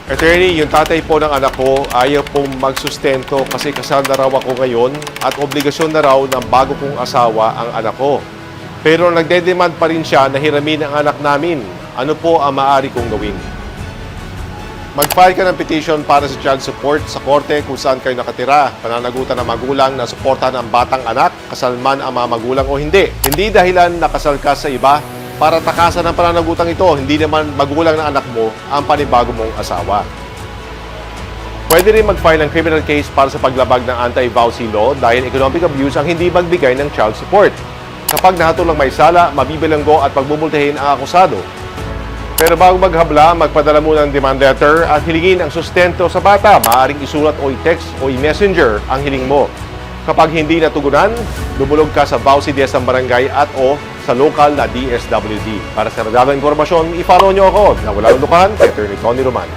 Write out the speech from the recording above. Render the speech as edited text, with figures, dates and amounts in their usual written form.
Attorney, yung tatay po ng anak ko ayaw pong magsustento kasi kasal na raw ako ngayon at obligasyon na raw ng bago kong asawa ang anak ko. Pero nagde-demand pa rin siya na hiramin ang anak namin. Ano po ang maaari kong gawin? Mag-file ka ng petition para sa child support sa korte kung saan kayo nakatira. Pananagutan ng magulang na suportahan ang batang anak, kasal man ang mga magulang o hindi. Hindi dahilan na kasal ka sa iba para takasan ang pananagutang ito. Hindi naman magulang ng anak mo ang panibago mong asawa. Pwede rin mag-file ng criminal case para sa paglabag ng anti-vowsy law dahil economic abuse ang hindi magbigay ng child support. Kapag nahatulang may sala, mabibilanggo at pagbubultahin ang akusado. Pero bago maghabla, magpadala muna ng demand letter at hilingin ang sustento sa bata. Maaaring isulat o i-text o i-messenger ang hiling mo. Kapag hindi natugunan, dumulog ka sa Vowsy DS ng barangay at o sa local na DSWD. Para sa nadamang impormasyon, i-follow nyo ako na Walang Lukahan, kay Attorney Tony Roman.